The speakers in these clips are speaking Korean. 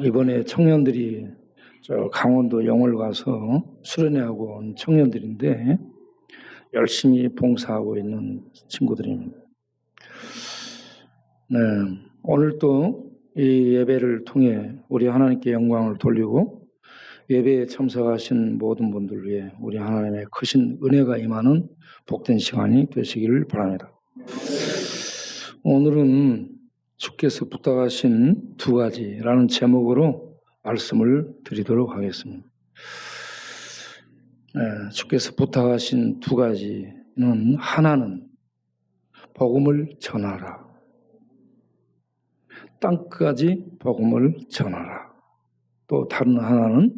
이번에 청년들이 저 강원도 영월 가서 수련회하고 온 청년들인데 열심히 봉사하고 있는 친구들입니다. 오늘 또 이 예배를 통해 우리 하나님께 영광을 돌리고 예배에 참석하신 모든 분들 위해 우리 하나님의 크신 은혜가 임하는 복된 시간이 되시기를 바랍니다. 오늘은 주께서 부탁하신 두 가지라는 제목으로 말씀을 드리도록 하겠습니다. 주께서 부탁하신 두 가지는 하나는 복음을 전하라. 땅까지 복음을 전하라. 또 다른 하나는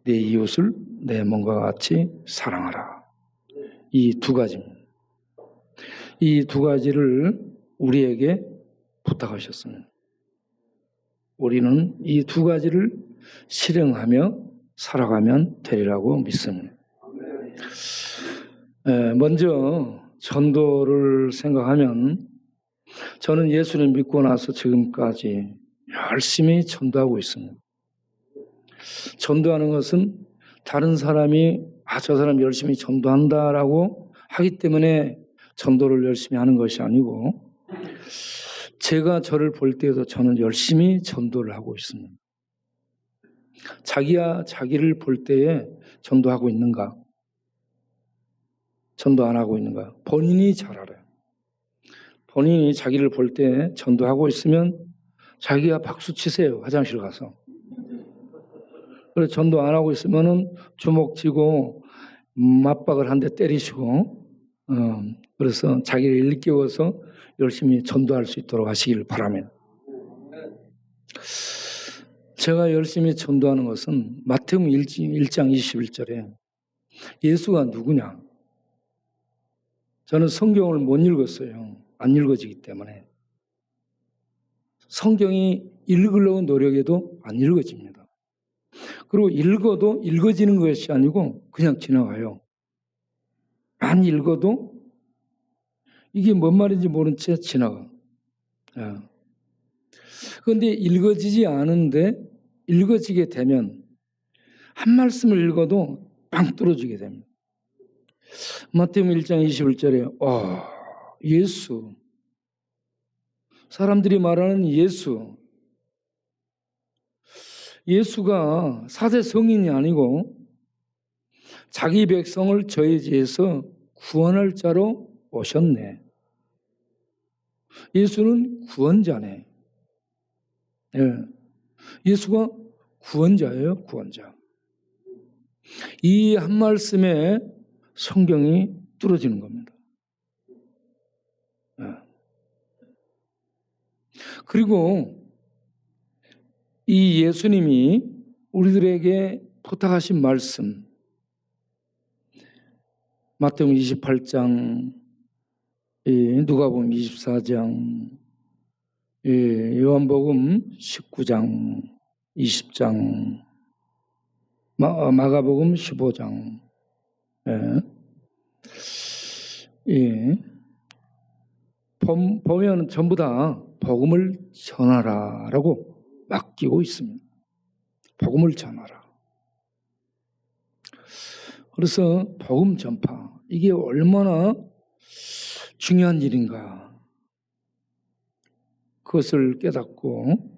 내 이웃을 내 몸과 같이 사랑하라. 이 두 가지입니다. 이 두 가지를 우리에게 부탁하셨습니다. 우리는 이 두 가지를 실행하며 살아가면 되리라고 믿습니다. 먼저 전도를 생각하면 저는 예수를 믿고 나서 지금까지 열심히 전도하고 있습니다. 전도하는 것은 다른 사람이 저 사람이 열심히 전도한다라고 하기 때문에 전도를 열심히 하는 것이 아니고 제가 저를 볼 때에도 저는 열심히 전도를 하고 있습니다. 자기야 자기를 볼 때에 전도하고 있는가? 전도 안 하고 있는가? 본인이 잘 알아요. 본인이 자기를 볼 때 전도하고 있으면 자기가 박수 치세요. 화장실 가서. 그래서 전도 안 하고 있으면은 주먹 쥐고 맞박을 한 대 때리시고 그래서 자기를 일깨워서 열심히 전도할 수 있도록 하시길 바랍니다. 제가 열심히 전도하는 것은 마태복음 1장 21절에 예수가 누구냐? 저는 성경을 못 읽었어요. 안 읽어지기 때문에. 성경이 읽으려고 노력해도 안 읽어집니다. 그리고 읽어도 읽어지는 것이 아니고 그냥 지나가요. 안 읽어도 이게 뭔 말인지 모른 채 지나가. 그런데 읽어지지 않은데 읽어지게 되면 한 말씀을 읽어도 빵 뚫어지게 됩니다. 마태복음 1장 21절에 예수, 사람들이 말하는 예수가 4대 성인이 아니고 자기 백성을 저희지에서 구원할 자로 오셨네. 예수는 구원자네. 예수가 구원자예요, 구원자. 이 한 말씀에 성경이 뚫어지는 겁니다. 그리고 이 예수님이 우리들에게 부탁하신 말씀, 마태복음 28장, 누가복음 24장, 요한복음 19장, 20장, 마가복음 15장, 보면 전부 다 복음을 전하라라고 맡기고 있습니다. 복음을 전하라. 그래서 복음 전파, 이게 얼마나 중요한 일인가 그것을 깨닫고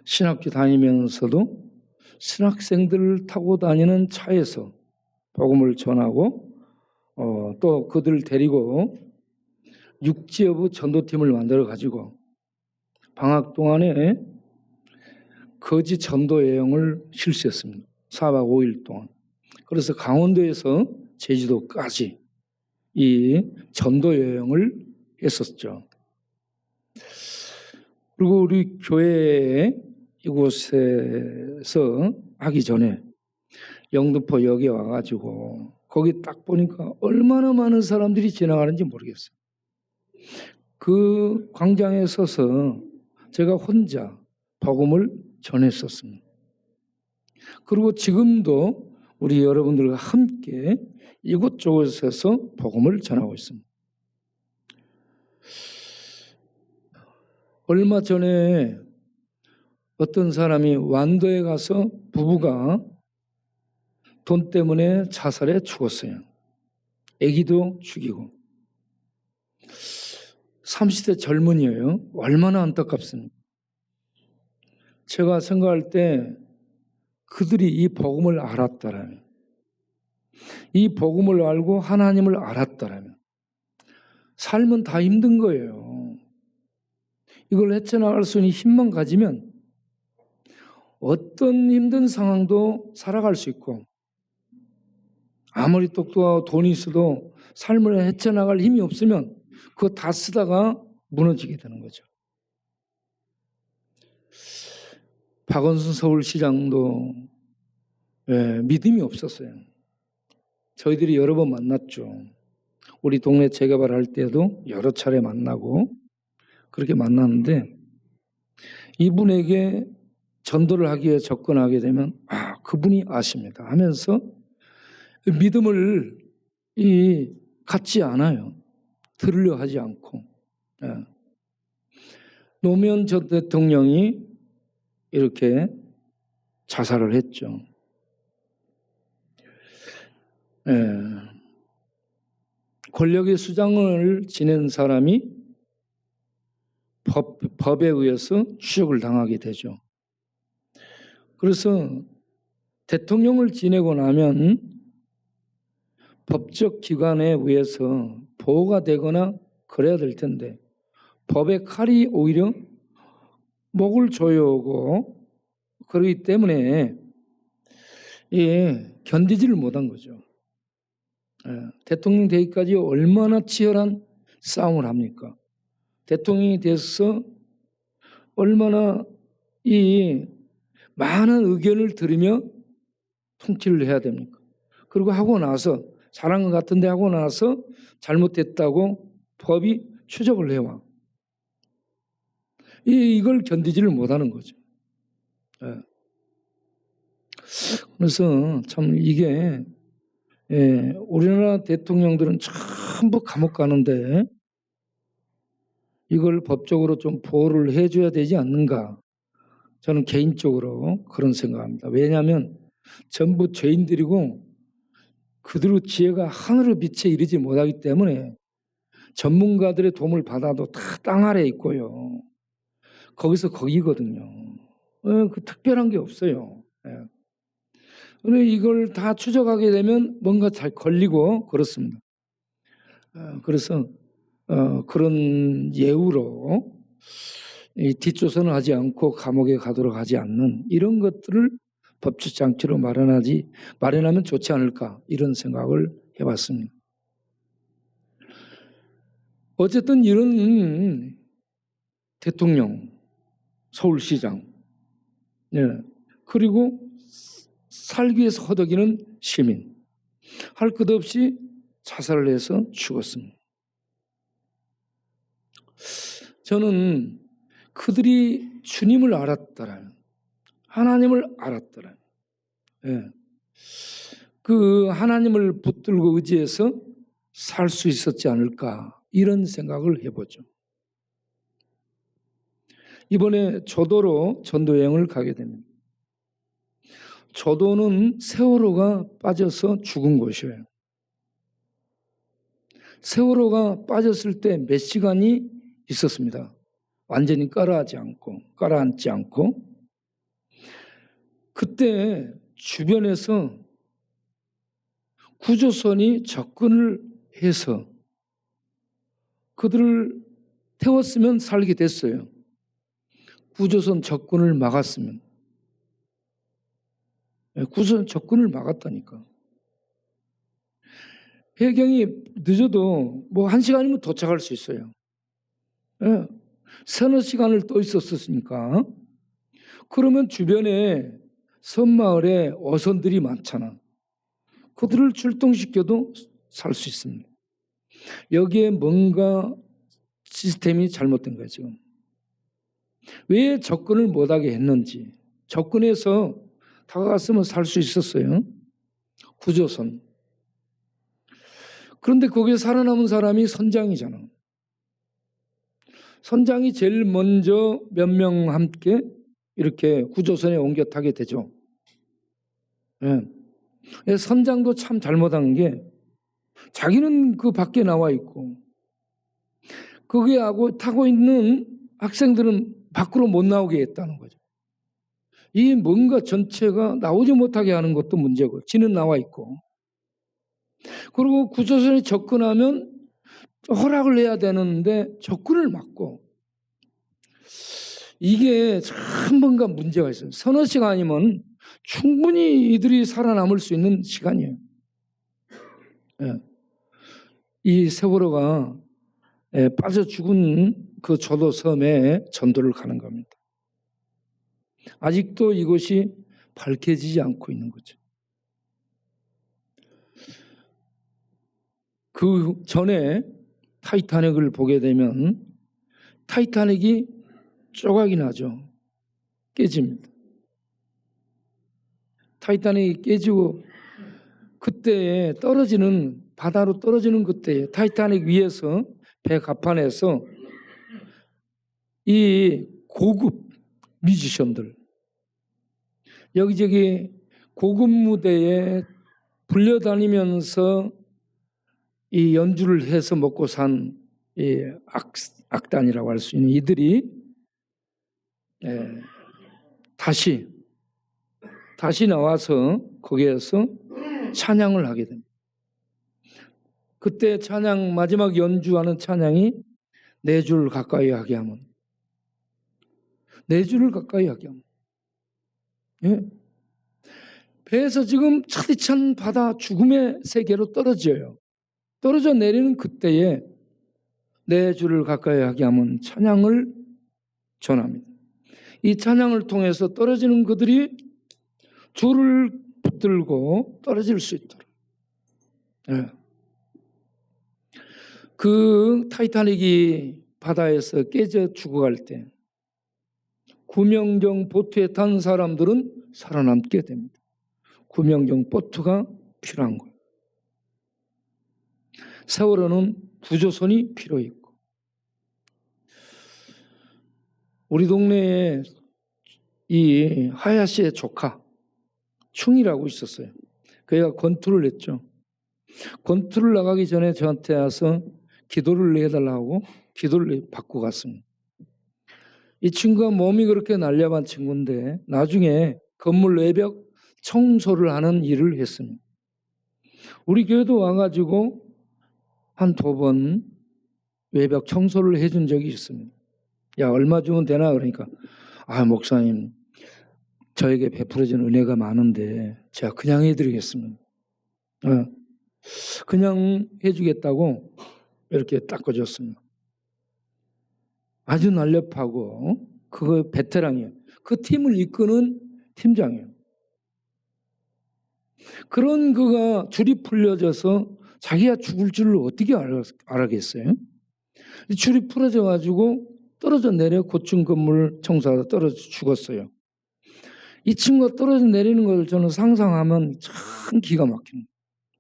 신학교 다니면서도 신학생들을 타고 다니는 차에서 복음을 전하고 또 그들을 데리고 육지여부 전도팀을 만들어 가지고 방학 동안에 거지 전도 여행을 실시했습니다. 4박 5일 동안. 그래서 강원도에서 제주도까지 이 전도 여행을 했었죠. 그리고 우리 교회 이곳에서 하기 전에 영등포역에 와가지고 거기 딱 보니까 얼마나 많은 사람들이 지나가는지 모르겠어요. 그 광장에 서서 제가 혼자 복음을 전했었습니다. 그리고 지금도 우리 여러분들과 함께 이곳저곳에서 복음을 전하고 있습니다. 얼마 전에 어떤 사람이 완도에 가서 부부가 돈 때문에 자살해 죽었어요. 아기도 죽이고. 30대 젊은이에요. 얼마나 안타깝습니까? 제가 생각할 때 그들이 이 복음을 알았다라면, 이 복음을 알고 하나님을 알았다라면 삶은 다 힘든 거예요. 이걸 헤쳐나갈 수 있는 힘만 가지면 어떤 힘든 상황도 살아갈 수 있고, 아무리 똑똑하고 돈이 있어도 삶을 헤쳐나갈 힘이 없으면 그거 다 쓰다가 무너지게 되는 거죠. 박원순 서울시장도 믿음이 없었어요. 저희들이 여러 번 만났죠. 우리 동네 재개발할 때도 여러 차례 만나고 그렇게 만났는데, 이분에게 전도를 하기 위해 접근하게 되면 그분이 아십니다 하면서 믿음을 갖지 않아요. 들으려 하지 않고. 노무현 전 대통령이 이렇게 자살을 했죠. 권력의 수장을 지낸 사람이 법에 의해서 추적을 당하게 되죠. 그래서 대통령을 지내고 나면 법적 기관에 의해서 보호가 되거나 그래야 될 텐데, 법의 칼이 오히려 목을 조여오고 그러기 때문에 견디지를 못한 거죠. 대통령 되기까지 얼마나 치열한 싸움을 합니까? 대통령이 돼서 얼마나 이 많은 의견을 들으며 통치를 해야 됩니까? 그리고 하고 나서 잘한 것 같은데 하고 나서 잘못했다고 법이 추적을 해와. 이걸 견디지를 못하는 거죠. 그래서 참 이게 우리나라 대통령들은 전부 감옥 가는데 이걸 법적으로 좀 보호를 해줘야 되지 않는가, 저는 개인적으로 그런 생각합니다. 왜냐하면 전부 죄인들이고 그들의 지혜가 하늘의 빛에 이르지 못하기 때문에 전문가들의 도움을 받아도 다 땅 아래에 있고요. 거기서 거기거든요. 그 특별한 게 없어요. 그런데 이걸 다 추적하게 되면 뭔가 잘 걸리고 그렇습니다. 그래서 그런 예우로 뒷조선을 하지 않고 감옥에 가도록 하지 않는 이런 것들을 법적 장치로 마련하면 좋지 않을까, 이런 생각을 해봤습니다. 어쨌든 이런 대통령, 서울시장, 그리고 살기 위해서 허덕이는 시민, 할 것 없이 자살을 해서 죽었습니다. 저는 그들이 주님을 알았더라면, 하나님을 알았더라면, 그 하나님을 붙들고 의지해서 살 수 있었지 않을까, 이런 생각을 해보죠. 이번에 조도로 전도여행을 가게 됩니다. 조도는 세월호가 빠져서 죽은 곳이에요. 세월호가 빠졌을 때 몇 시간이 있었습니다. 완전히 가라앉지 않고. 그때 주변에서 구조선이 접근을 해서 그들을 태웠으면 살게 됐어요. 구조선 접근을 막았으면. 구조선 접근을 막았다니까. 해경이 늦어도 뭐 1시간이면 도착할 수 있어요. 서너 시간을 또 있었으니까. 그러면 주변에 섬마을에 어선들이 많잖아. 그들을 출동시켜도 살 수 있습니다. 여기에 뭔가 시스템이 잘못된 거예요, 지금. 왜 접근을 못하게 했는지. 접근해서 다가갔으면 살 수 있었어요. 구조선. 그런데 거기에 살아남은 사람이 선장이잖아. 선장이 제일 먼저 몇 명 함께 이렇게 구조선에 옮겨 타게 되죠. 예. 선장도 참 잘못한 게 자기는 그 밖에 나와 있고 거기에 타고 있는 학생들은 밖으로 못 나오게 했다는 거죠. 이 뭔가 전체가 나오지 못하게 하는 것도 문제고 지는 나와 있고 그리고 구조선에 접근하면 허락을 해야 되는데 접근을 막고 이게 참 뭔가 문제가 있어요. 서너 시간이면 충분히 이들이 살아남을 수 있는 시간이에요. 예. 이 세월호가 빠져 죽은 그 조도 섬에 전도를 가는 겁니다. 아직도 이것이 밝혀지지 않고 있는 거죠. 그 전에 타이타닉을 보게 되면 타이타닉이 조각이 나죠. 깨집니다. 타이타닉이 깨지고 그때에 떨어지는 바다로 떨어지는 그때에 타이타닉 위에서 배 갑판에서 이 고급 뮤지션들 여기저기 고급 무대에 불려다니면서 이 연주를 해서 먹고 산 이 악단이라고 할 수 있는 이들이 다시 나와서 거기에서 찬양을 하게 됩니다. 그때 찬양 마지막 연주하는 찬양이 네 줄 가까이 하게 하면 네 줄을 가까이 하게 하면 예. 배에서 지금 차디찬 바다 죽음의 세계로 떨어져요. 떨어져 내리는 그때에 네 줄을 가까이 하게 하면 찬양을 전합니다. 이 찬양을 통해서 떨어지는 그들이 줄을 붙들고 떨어질 수 있도록. 예. 그 타이타닉이 바다에서 깨져 죽어갈 때 구명정 보트에 탄 사람들은 살아남게 됩니다. 구명정 보트가 필요한 거예요. 세월호는 구조선이 필요 있고 우리 동네에 이 하야시의 조카 충이라고 있었어요. 그 애가 권투를 했죠. 권투를 나가기 전에 저한테 와서 기도를 해달라고 기도를 받고 갔습니다. 이 친구가 몸이 그렇게 날렵한 친구인데 나중에 건물 외벽 청소를 하는 일을 했습니다. 우리 교회도 와가지고 한 2번 외벽 청소를 해준 적이 있습니다. 야, 얼마 주면 되나? 그러니까 목사님 저에게 베풀어진 은혜가 많은데 제가 그냥 해드리겠습니다. 그냥 해주겠다고 이렇게 닦아줬습니다. 아주 날렵하고 그거 베테랑이에요. 그 팀을 이끄는 팀장이에요. 그런 그가 줄이 풀려져서 자기가 죽을 줄을 어떻게 알았겠어요? 줄이 풀어져 가지고 떨어져 내려 고층 건물 청소하다 떨어져 죽었어요. 이 친구가 떨어져 내리는 걸 저는 상상하면 참 기가 막힙니다.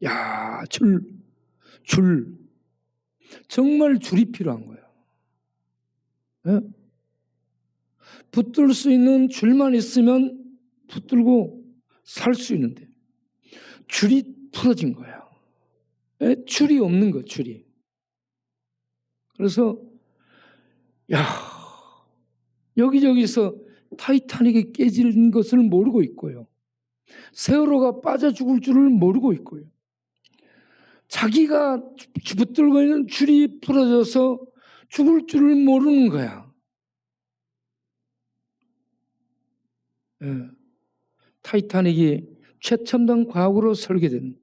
야, 줄. 정말 줄이 필요한 거예요. 예? 붙들 수 있는 줄만 있으면 붙들고 살 수 있는데 줄이 풀어진 거예요. 예? 줄이 없는 거예요. 줄이. 그래서 여기저기서 타이타닉이 깨지는 것을 모르고 있고요. 세월호가 빠져 죽을 줄을 모르고 있고요. 자기가 붙들고 있는 줄이 풀어져서 죽을 줄을 모르는 거야. 예. 타이타닉이 최첨단 과학으로 설계된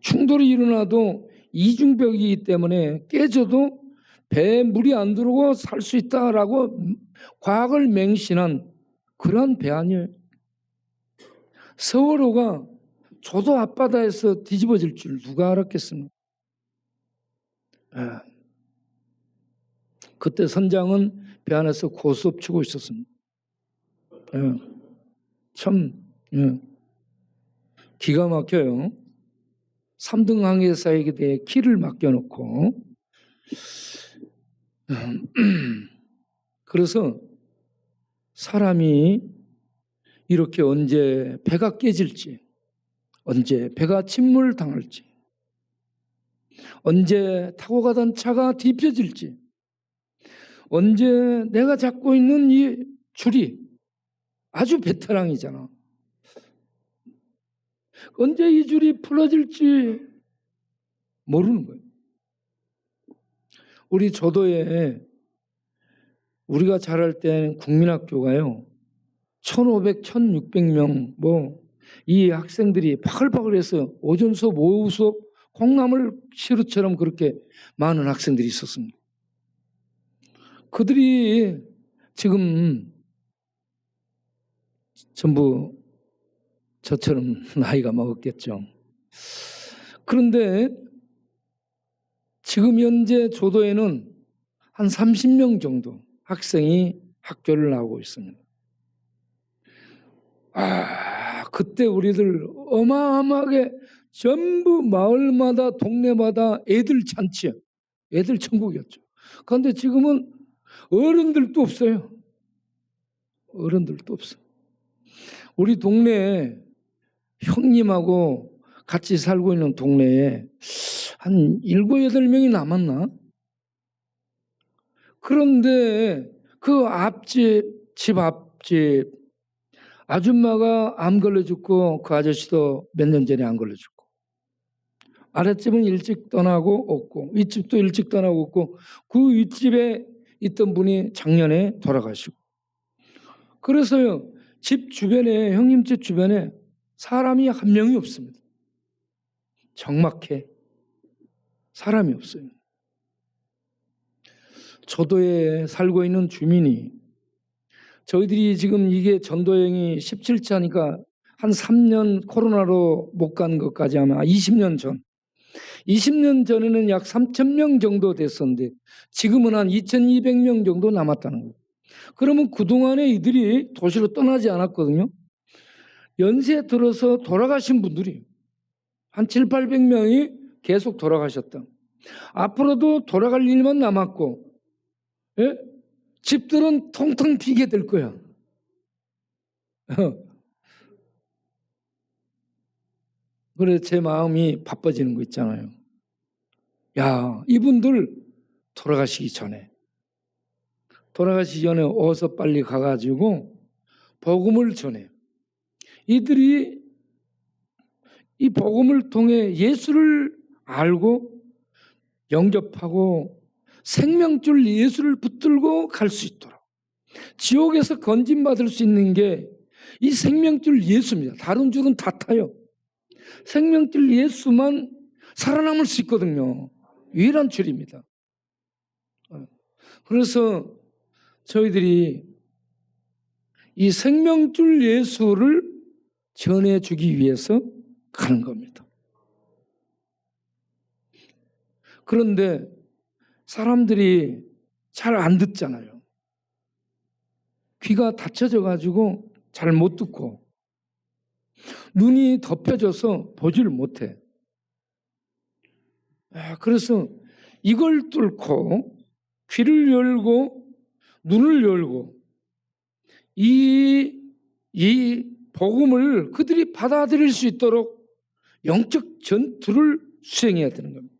충돌이 일어나도 이중벽이기 때문에 깨져도 배에 물이 안 들어오고 살 수 있다라고 과학을 맹신한 그런 배 아니에요. 세월호가 조도 앞바다에서 뒤집어질 줄 누가 알았겠습니까? 그때 선장은 배 안에서 고스톱 치고 있었습니다. 참 기가 막혀요. 3등 항해사에게 대해 키를 맡겨놓고 그래서 사람이 이렇게 언제 배가 깨질지, 언제 배가 침몰당할지, 언제 타고 가던 차가 뒤집혀질지, 언제 내가 잡고 있는 이 줄이 아주 베테랑이잖아. 언제 이 줄이 풀어질지 모르는 거예요. 우리 조도에 우리가 자랄 때 국민학교가요. 1,500, 1,600명 이 학생들이 바글바글해서 오전 수업, 오후 수업 콩나물 시루처럼 그렇게 많은 학생들이 있었습니다. 그들이 지금 전부 저처럼 나이가 먹었겠죠. 그런데 지금 현재 조도에는 한 30명 정도 학생이 학교를 나오고 있습니다. 그때 우리들 어마어마하게 전부 마을마다 동네마다 애들 잔치, 애들 천국이었죠. 그런데 지금은 어른들도 없어요. 어른들도 없어요. 우리 동네에 형님하고 같이 살고 있는 동네에 한 7, 8명이 남았나? 그런데 그 집 앞집 아줌마가 암 걸려 죽고 그 아저씨도 몇 년 전에 암 걸려 죽고 아랫집은 일찍 떠나고 없고 윗집도 일찍 떠나고 없고 그 윗집에 있던 분이 작년에 돌아가시고 그래서요 집 주변에 형님 집 주변에 사람이 한 명이 없습니다. 적막해. 사람이 없어요. 조도에 살고 있는 주민이 저희들이 지금 이게 전도여행이 17차니까 한 3년 코로나로 못 간 것까지 하면 20년 전. 20년 전에는 약 3,000명 정도 됐었는데 지금은 한 2,200명 정도 남았다는 거예요. 그러면 그동안에 이들이 도시로 떠나지 않았거든요. 연세 들어서 돌아가신 분들이 한 7, 800명이 계속 돌아가셨다. 앞으로도 돌아갈 일만 남았고 예? 집들은 통통 비게 될 거야. 그래 제 마음이 바빠지는 거 있잖아요. 야, 이분들 돌아가시기 전에 어서 빨리 가가지고 복음을 전해. 이들이 이 복음을 통해 예수를 알고 영접하고 생명줄 예수를 붙들고 갈 수 있도록 지옥에서 건진받을 수 있는 게 이 생명줄 예수입니다. 다른 줄은 다 타요. 생명줄 예수만 살아남을 수 있거든요. 유일한 줄입니다. 그래서 저희들이 이 생명줄 예수를 전해주기 위해서 가는 겁니다. 그런데 사람들이 잘 안 듣잖아요. 귀가 닫혀져 가지고 잘 못 듣고 눈이 덮여져서 보지를 못해. 그래서 이걸 뚫고 귀를 열고 눈을 열고 이 복음을 그들이 받아들일 수 있도록 영적 전투를 수행해야 되는 겁니다.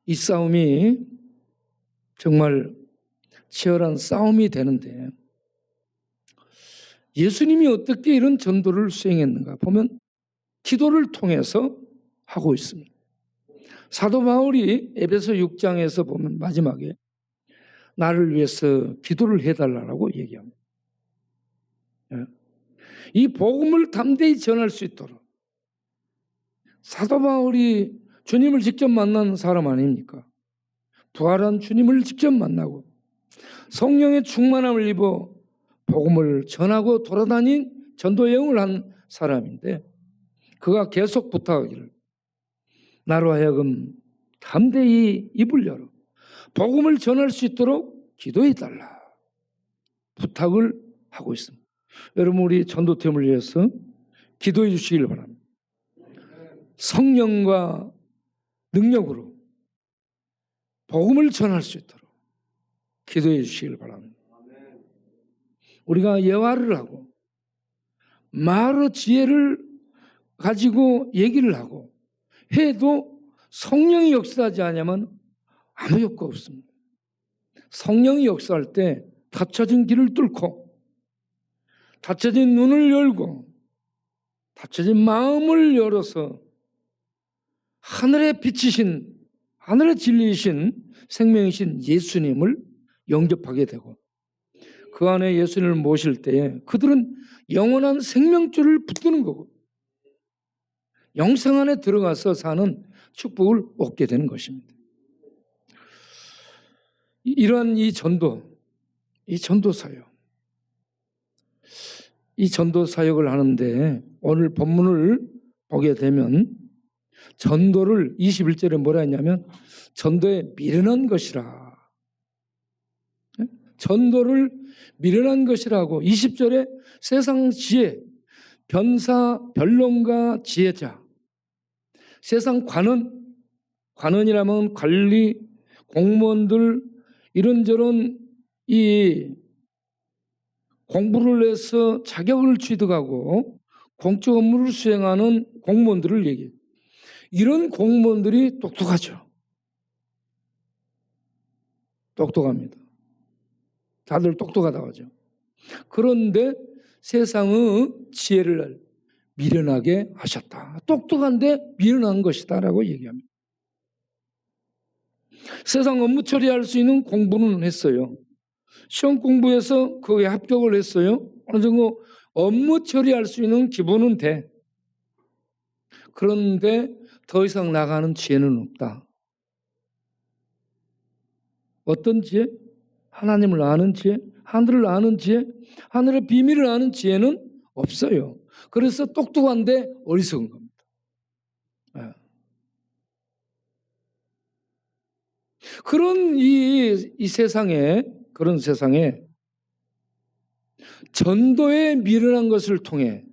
이 싸움이 정말 치열한 싸움이 되는데 예수님이 어떻게 이런 전도를 수행했는가 보면 기도를 통해서 하고 있습니다. 사도 바울이 에베소 6장에서 보면 마지막에 나를 위해서 기도를 해달라고 얘기합니다. 이 복음을 담대히 전할 수 있도록 사도 바울이 주님을 직접 만난 사람 아닙니까? 부활한 주님을 직접 만나고 성령의 충만함을 입어 복음을 전하고 돌아다닌 전도 여행을 한 사람인데 그가 계속 부탁하기를 나로 하여금 담대히 입을 열어 복음을 전할 수 있도록 기도해달라 부탁을 하고 있습니다. 여러분 우리 전도팀을 위해서 기도해 주시길 바랍니다. 성령과 능력으로 복음을 전할 수 있도록 기도해 주시길 바랍니다. 우리가 예화를 하고 말의 지혜를 가지고 얘기를 하고 해도 성령이 역사하지 않으면 아무 효과 없습니다. 성령이 역사할 때 닫혀진 길을 뚫고 닫혀진 눈을 열고 닫혀진 마음을 열어서 하늘의 빛이신 하늘의 진리이신 생명이신 예수님을 영접하게 되고 그 안에 예수님을 모실 때에 그들은 영원한 생명줄을 붙드는 거고 영생 안에 들어가서 사는 축복을 얻게 되는 것입니다. 이러한 이 전도 사역, 이 전도 사역을 하는데 오늘 본문을 보게 되면 전도를 21절에 뭐라 했냐면 전도에 미련한 것이라. 전도를 미련한 것이라고 20절에 세상 지혜, 변사, 변론가, 지혜자. 세상 관원이라면 관리, 공무원들 이런저런 이 공부를 해서 자격을 취득하고 공적 업무를 수행하는 공무원들을 얘기해요. 이런 공무원들이 똑똑하죠. 똑똑합니다. 다들 똑똑하다고 하죠. 그런데 세상의 지혜를 미련하게 하셨다. 똑똑한데 미련한 것이다 라고 얘기합니다. 세상 업무 처리할 수 있는 공부는 했어요. 시험 공부해서 거기에 합격을 했어요. 어느 정도 업무 처리할 수 있는 기본은 돼. 그런데 더 이상 나가는 지혜는 없다. 어떤 지혜? 하나님을 아는 지혜, 하늘을 아는 지혜, 하늘의 비밀을 아는 지혜는 없어요. 그래서 똑똑한데 어리석은 겁니다. 그런 이 세상에, 그런 세상에 전도에 미련한 것을 통해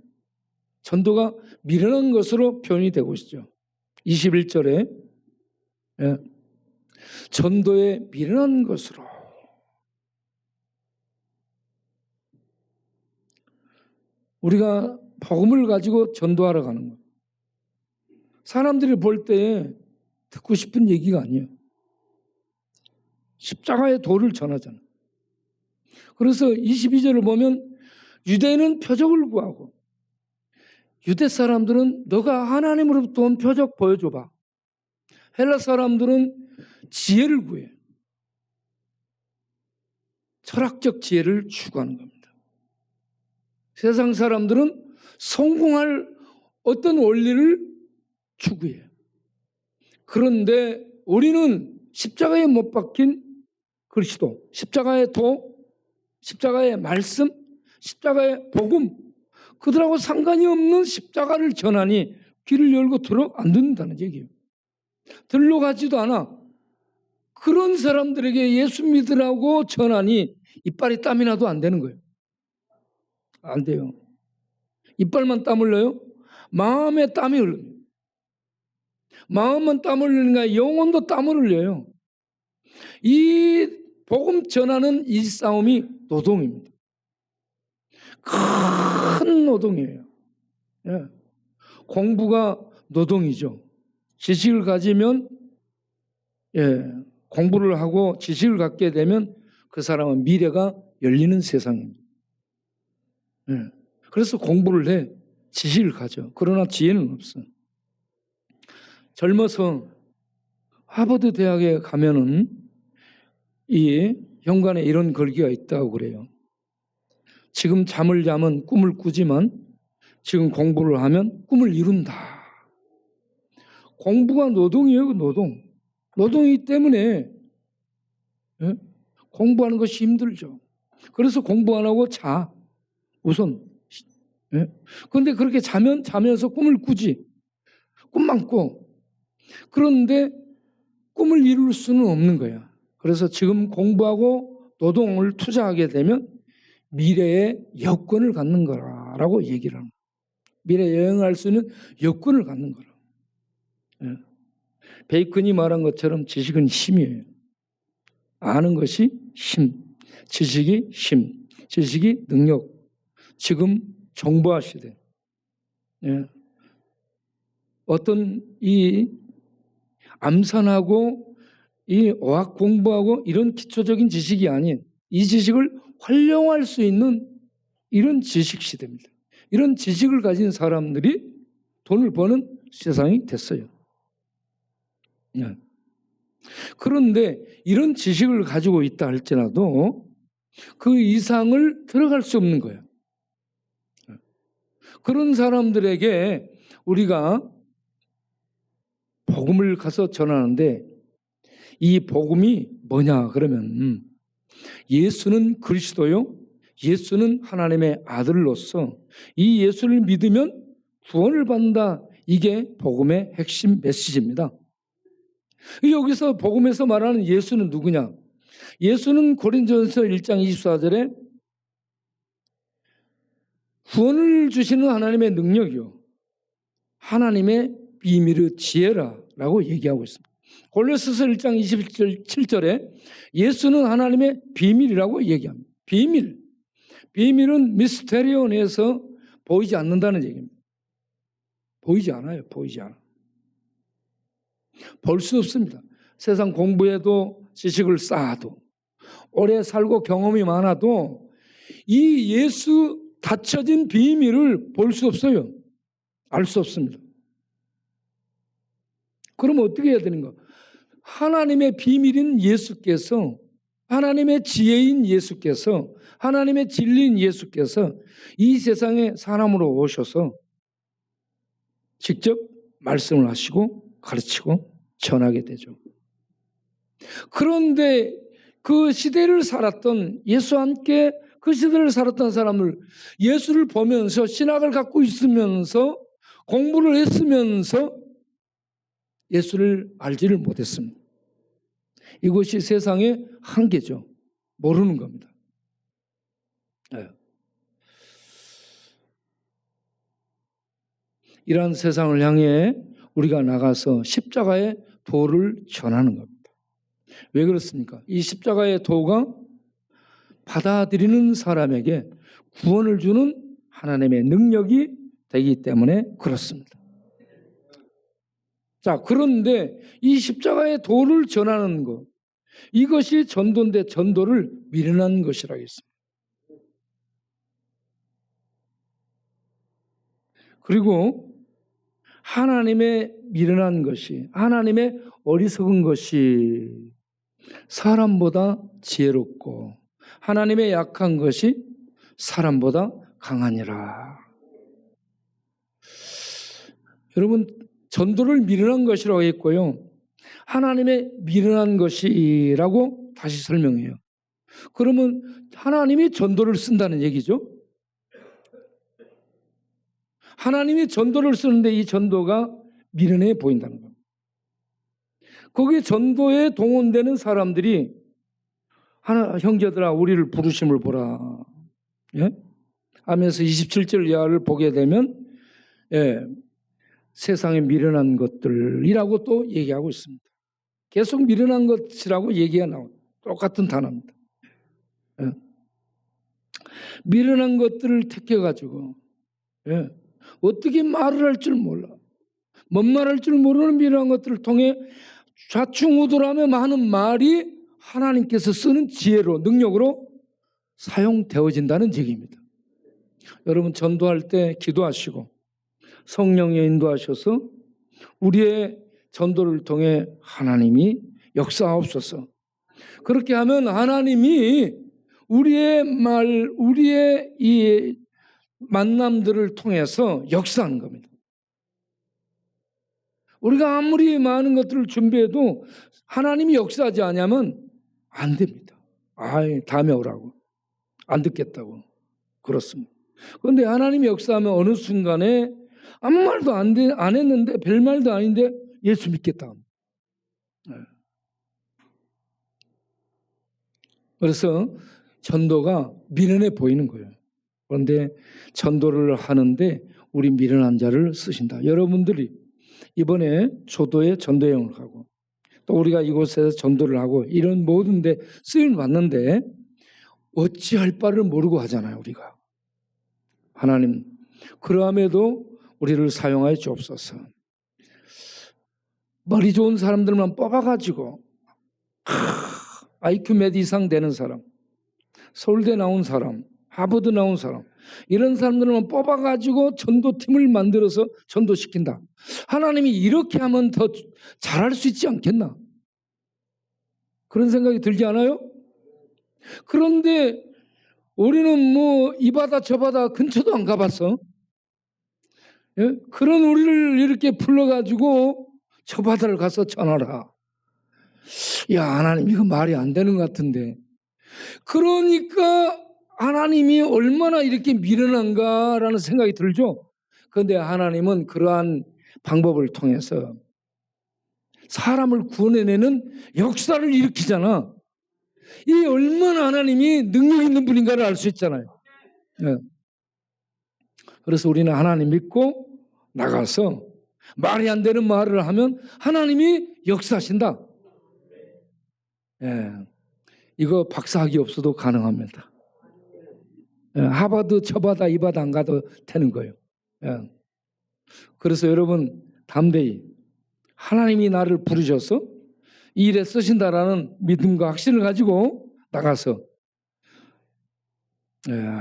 전도가 미련한 것으로 표현이 되고 있죠. 21절에 전도에 미련한 것으로 우리가 복음을 가지고 전도하러 가는 거예요. 사람들이 볼 때 듣고 싶은 얘기가 아니에요. 십자가의 도를 전하잖아요. 그래서 22절을 보면 유대인은 표적을 구하고 유대 사람들은 너가 하나님으로부터 온 표적 보여줘봐. 헬라 사람들은 지혜를 구해. 철학적 지혜를 추구하는 겁니다. 세상 사람들은 성공할 어떤 원리를 추구해요. 그런데 우리는 십자가에 못 박힌 그리스도, 십자가의 도, 십자가의 말씀, 십자가의 복음, 그들하고 상관이 없는 십자가를 전하니 귀를 열고 들어 안 듣는다는 얘기예요. 들러 가지도 않아. 그런 사람들에게 예수 믿으라고 전하니 이빨이 땀이 나도 안 되는 거예요. 안 돼요. 이빨만 땀 흘려요? 마음에 땀이 흘러요. 마음은 땀 흘리는가 영혼도 땀을 흘려요. 이 복음 전하는 이 싸움이 노동입니다. 큰 노동이에요. 예. 공부가 노동이죠. 지식을 가지면 공부를 하고 지식을 갖게 되면 그 사람은 미래가 열리는 세상입니다. 그래서 공부를 해 지식을 가져. 그러나 지혜는 없어. 젊어서 하버드 대학에 가면은 이 현관에 이런 글귀가 있다고 그래요. 지금 잠을 자면 꿈을 꾸지만 지금 공부를 하면 꿈을 이룬다. 공부가 노동이에요, 노동. 노동이기 때문에 공부하는 것이 힘들죠. 그래서 공부 안 하고 자. 우선. 그런데 그렇게 자면서 꿈을 꾸지. 꿈만 꿔. 그런데 꿈을 이룰 수는 없는 거야. 그래서 지금 공부하고 노동을 투자하게 되면 미래의 여건을 갖는 거라고 얘기를 합니다. 미래에 여행할 수 있는 여건을 갖는 거라. 베이컨이 말한 것처럼 지식은 힘이에요. 아는 것이 힘, 지식이 힘, 지식이 능력. 지금 정보화 시대. 예. 어떤 이 암산하고 이 어학 공부하고 이런 기초적인 지식이 아닌 이 지식을 활용할 수 있는 이런 지식 시대입니다. 이런 지식을 가진 사람들이 돈을 버는 세상이 됐어요. 예. 그런데 이런 지식을 가지고 있다 할지라도 그 이상을 들어갈 수 없는 거예요. 그런 사람들에게 우리가 복음을 가서 전하는데 이 복음이 뭐냐 그러면 예수는 그리스도요, 예수는 하나님의 아들로서 이 예수를 믿으면 구원을 받는다. 이게 복음의 핵심 메시지입니다. 여기서 복음에서 말하는 예수는 누구냐? 예수는 고린도전서 1장 24절에 구원을 주시는 하나님의 능력이요, 하나님의 비밀의 지혜라라고 얘기하고 있습니다. 골로새서 1장 27절에 예수는 하나님의 비밀이라고 얘기합니다. 비밀. 비밀은 미스테리온에서 보이지 않는다는 얘기입니다. 보이지 않아요. 보이지 않아. 볼 수 없습니다. 세상 공부해도 지식을 쌓아도 오래 살고 경험이 많아도 이 예수 닫혀진 비밀을 볼 수 없어요. 알 수 없습니다. 그럼 어떻게 해야 되는가? 하나님의 비밀인 예수께서, 하나님의 지혜인 예수께서, 하나님의 진리인 예수께서 이 세상에 사람으로 오셔서 직접 말씀을 하시고 가르치고 전하게 되죠. 그런데 그 시대를 살았던, 예수와 함께 그 시대를 살았던 사람들, 예수를 보면서 신학을 갖고 있으면서 공부를 했으면서 예수를 알지를 못했습니다. 이것이 세상의 한계죠. 모르는 겁니다. 네. 이러한 세상을 향해 우리가 나가서 십자가의 도를 전하는 겁니다. 왜 그렇습니까? 이 십자가의 도가 받아들이는 사람에게 구원을 주는 하나님의 능력이 되기 때문에 그렇습니다. 자, 그런데 이 십자가의 도를 전하는 것, 이것이 전도인데 전도를 미련한 것이라고 했습니다. 그리고 하나님의 미련한 것이, 하나님의 어리석은 것이 사람보다 지혜롭고 하나님의 약한 것이 사람보다 강하니라. 여러분, 전도를 미련한 것이라고 했고요, 하나님의 미련한 것이라고 다시 설명해요. 그러면 하나님이 전도를 쓴다는 얘기죠. 하나님이 전도를 쓰는데 이 전도가 미련해 보인다는 겁니다. 거기에 전도에 동원되는 사람들이 형제들아 우리를 부르심을 보라, 예? 하면서 27절 이하를 보게 되면 세상에 미련한 것들이라고 또 얘기하고 있습니다. 계속 미련한 것이라고 얘기가 나와요. 똑같은 단어입니다. 미련한 것들을 택해가지고 어떻게 말을 할 줄 몰라, 뭔 말할 줄 모르는 미련한 것들을 통해 좌충우돌하며 많은 말이 하나님께서 쓰는 지혜로, 능력으로 사용되어진다는 얘기입니다. 여러분, 전도할 때 기도하시고 성령이 인도하셔서 우리의 전도를 통해 하나님이 역사하옵소서. 그렇게 하면 하나님이 우리의 말, 우리의 이 만남들을 통해서 역사하는 겁니다. 우리가 아무리 많은 것들을 준비해도 하나님이 역사하지 않으면 안 됩니다. 다음에 오라고, 안 듣겠다고, 그렇습니다. 그런데 하나님이 역사하면 어느 순간에 아무 말도 안 했는데, 별 말도 아닌데 예수 믿겠다. 그래서 전도가 미련해 보이는 거예요. 그런데 전도를 하는데 우리 미련한 자를 쓰신다. 여러분들이 이번에 초도에 전도여행을 가고 또 우리가 이곳에서 전도를 하고 이런 모든 데 쓰임을 받는데 어찌할 바를 모르고 하잖아요. 우리가. 하나님 그러함에도 우리를 사용하여 주옵소서. 머리 좋은 사람들만 뽑아가지고 IQ 몇 이상 되는 사람, 서울대 나온 사람, 하버드 나온 사람 이런 사람들만 뽑아가지고 전도팀을 만들어서 전도시킨다. 하나님이 이렇게 하면 더 잘할 수 있지 않겠나? 그런 생각이 들지 않아요? 그런데 우리는 뭐 이 바다 저 바다 근처도 안 가봤어. 예? 그런 우리를 이렇게 불러가지고 저 바다를 가서 전하라. 야, 하나님 이거 말이 안 되는 것 같은데. 그러니까 하나님이 얼마나 이렇게 미련한가라는 생각이 들죠. 그런데 하나님은 그러한 방법을 통해서 사람을 구원해내는 역사를 일으키잖아. 이 얼마나 하나님이 능력 있는 분인가를 알 수 있잖아요. 네. 그래서 우리는 하나님 믿고 나가서 말이 안 되는 말을 하면 하나님이 역사하신다. 예. 이거 박사학위 없어도 가능합니다. 예. 하버드 저 바다 이 바다 안 가도 되는 거예요. 예. 그래서 여러분 담대히 하나님이 나를 부르셔서 이 일에 쓰신다라는 믿음과 확신을 가지고 나가서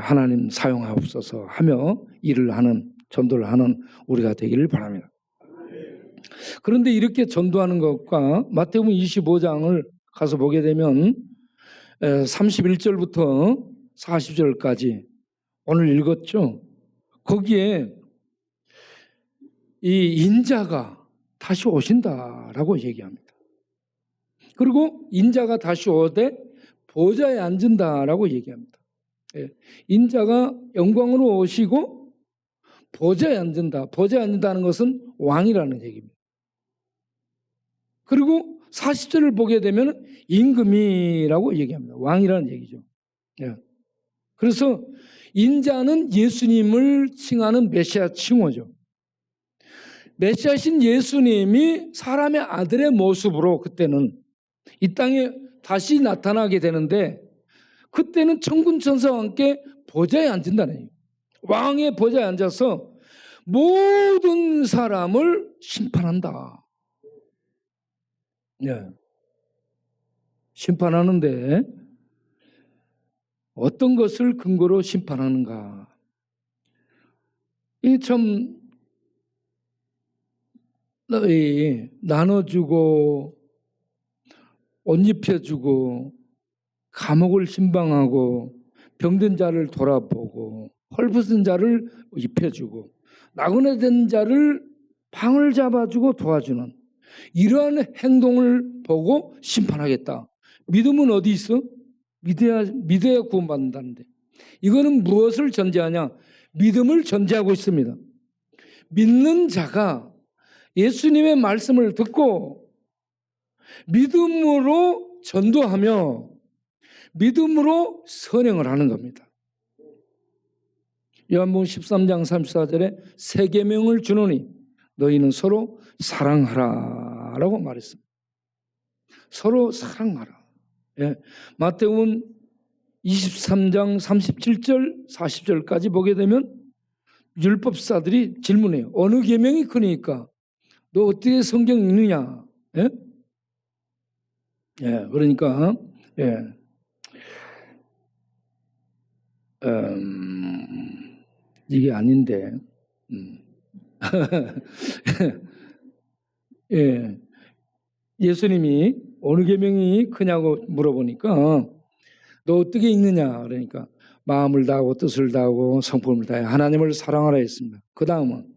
하나님 사용하옵소서 하며 일을 하는 전도를 하는 우리가 되기를 바랍니다. 그런데 이렇게 전도하는 것과 마태복음 25장을 가서 보게 되면 31절부터 40절까지 오늘 읽었죠. 거기에 이 인자가 다시 오신다라고 얘기합니다. 그리고 인자가 다시 오되 보좌에 앉은다라고 얘기합니다. 인자가 영광으로 오시고 보좌에 앉는다. 보좌에 앉는다는 것은 왕이라는 얘기입니다. 그리고 40절을 보게 되면 임금이라고 얘기합니다. 왕이라는 얘기죠. 그래서 인자는 예수님을 칭하는 메시아 칭호죠. 메시아신 예수님이 사람의 아들의 모습으로 그때는 이 땅에 다시 나타나게 되는데 그때는 천군 천사와 함께 보좌에 앉는다는 얘기예요. 왕의 보좌에 앉아서 모든 사람을 심판한다. 네. 심판하는데 어떤 것을 근거로 심판하는가? 이게 참 나눠주고 옷 입혀주고 감옥을 신방하고 병든 자를 돌아보고 헐벗은 자를 입혀주고 나그네된 자를 방을 잡아주고 도와주는 이러한 행동을 보고 심판하겠다. 믿음은 어디 있어? 믿어야 구원받는다는데 이거는 무엇을 전제하냐? 믿음을 전제하고 있습니다. 믿는 자가 예수님의 말씀을 듣고 믿음으로 전도하며 믿음으로 선행을 하는 겁니다. 요한복음 13장 34절에 새 계명을 주노니 너희는 서로 사랑하라 라고 말했습니다. 서로 사랑하라. 예. 마태복음 23장 37절 40절까지 보게 되면 율법사들이 질문해요. 어느 계명이 크니까 너 어떻게 성경 읽느냐? 예? 예, 그러니까 이게 아닌데 예, 예수님이 어느 계명이 크냐고 물어보니까 너 어떻게 읽느냐? 그러니까 마음을 다하고 뜻을 다하고 성품을 다해 하나님을 사랑하라 했습니다. 그 다음은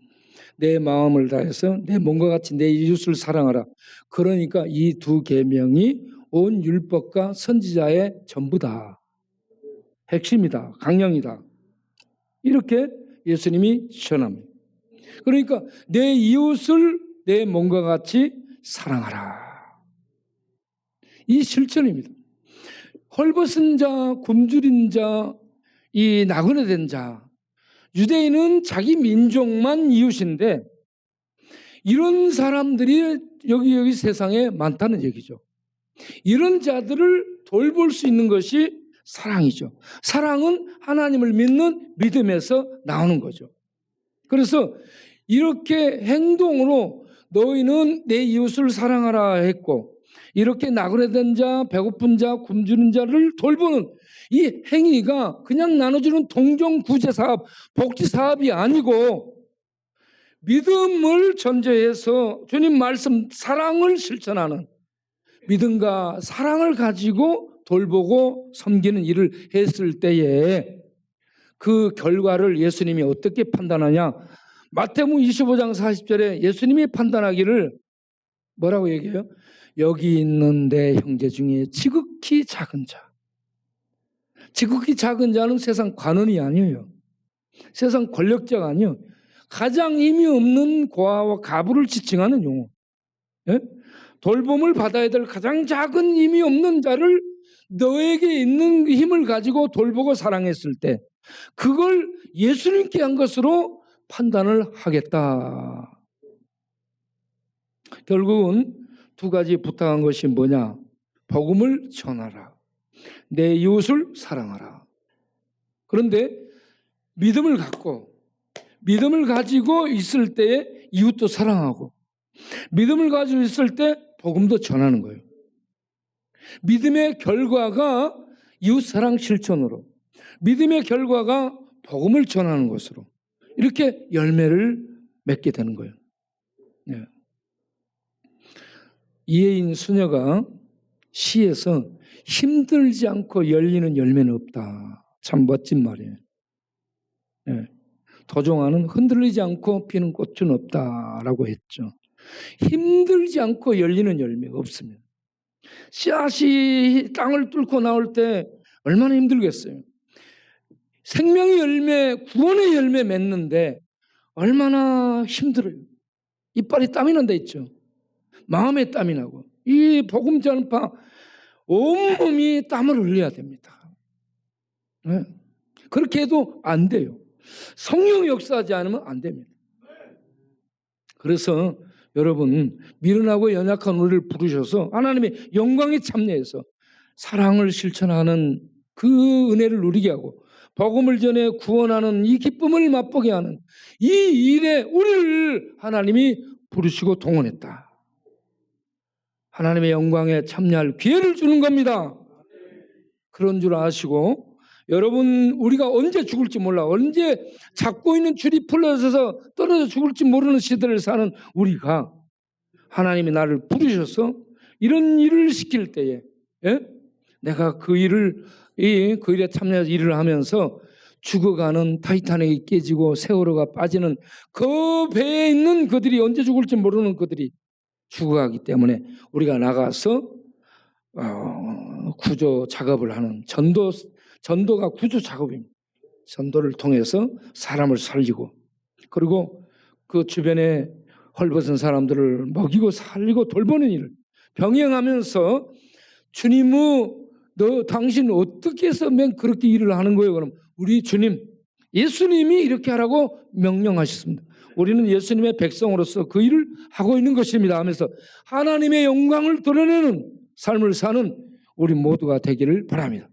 내 마음을 다해서 내 몸과 같이 내 이웃을 사랑하라. 그러니까 이 두 계명이 온 율법과 선지자의 전부다. 핵심이다. 강령이다. 이렇게 예수님이 시원합니다. 그러니까 내 이웃을 내 몸과 같이 사랑하라. 이 실천입니다. 헐벗은 자, 굶주린 자, 이 나그네된 자. 유대인은 자기 민족만 이웃인데 이런 사람들이 여기 세상에 많다는 얘기죠. 이런 자들을 돌볼 수 있는 것이 사랑이죠. 사랑은 하나님을 믿는 믿음에서 나오는 거죠. 그래서 이렇게 행동으로 너희는 내 이웃을 사랑하라 했고, 이렇게 나그네된 자, 배고픈 자, 굶주린 자를 돌보는 이 행위가 그냥 나눠주는 동정구제사업, 복지사업이 아니고 믿음을 전제해서 주님 말씀 사랑을 실천하는, 믿음과 사랑을 가지고 돌보고 섬기는 일을 했을 때에 그 결과를 예수님이 어떻게 판단하냐. 마태복음 25장 40절에 예수님이 판단하기를 뭐라고 얘기해요? 여기 있는 내 형제 중에 지극히 작은 자. 지극히 작은 자는 세상 관원이 아니에요. 세상 권력자가 아니에요. 가장 의미 없는 고아와 가부를 지칭하는 용어. 예? 돌봄을 받아야 될 가장 작은 의미 없는 자를 너에게 있는 힘을 가지고 돌보고 사랑했을 때 그걸 예수님께 한 것으로 판단을 하겠다. 결국은 두 가지 부탁한 것이 뭐냐? 복음을 전하라. 내 이웃을 사랑하라. 그런데 믿음을 가지고 있을 때에 이웃도 사랑하고, 믿음을 가지고 있을 때 복음도 전하는 거예요. 믿음의 결과가 이웃사랑 실천으로, 믿음의 결과가 복음을 전하는 것으로 이렇게 열매를 맺게 되는 거예요. 네. 이혜인 수녀가 시에서 힘들지 않고 열리는 열매는 없다. 참 멋진 말이에요. 네. 도종아는 흔들리지 않고 피는 꽃은 없다라고 했죠. 힘들지 않고 열리는 열매가 없습니다. 씨앗이 땅을 뚫고 나올 때 얼마나 힘들겠어요. 생명의 열매, 구원의 열매 맺는데 얼마나 힘들어요. 이빨이 땀이 난다 했죠. 마음에 땀이 나고, 이 복음 전파 온몸이 땀을 흘려야 됩니다. 네. 그렇게 해도 안 돼요. 성령이 역사하지 않으면 안 됩니다. 그래서 여러분, 미련하고 연약한 우리를 부르셔서 하나님의 영광에 참여해서 사랑을 실천하는 그 은혜를 누리게 하고 복음을 전해 구원하는 이 기쁨을 맛보게 하는 이 일에 우리를 하나님이 부르시고 동원했다. 하나님의 영광에 참여할 기회를 주는 겁니다. 그런 줄 아시고, 여러분, 우리가 언제 죽을지 몰라, 언제 잡고 있는 줄이 풀려져서 떨어져 죽을지 모르는 시대를 사는 우리가 하나님이 나를 부르셔서 이런 일을 시킬 때에, 예? 내가 그 일에 참여해서 일을 하면서 죽어가는 타이타닉이 깨지고 세월호가 빠지는 그 배에 있는 그들이 언제 죽을지 모르는 그들이 죽어가기 때문에 우리가 나가서 구조 작업을 하는 전도가 구조 작업입니다. 전도를 통해서 사람을 살리고, 그리고 그 주변에 헐벗은 사람들을 먹이고 살리고 돌보는 일을 병행하면서 당신 어떻게 해서 맨 그렇게 일을 하는 거예요? 그럼 우리 주님, 예수님이 이렇게 하라고 명령하셨습니다. 우리는 예수님의 백성으로서 그 일을 하고 있는 것입니다 하면서 하나님의 영광을 드러내는 삶을 사는 우리 모두가 되기를 바랍니다.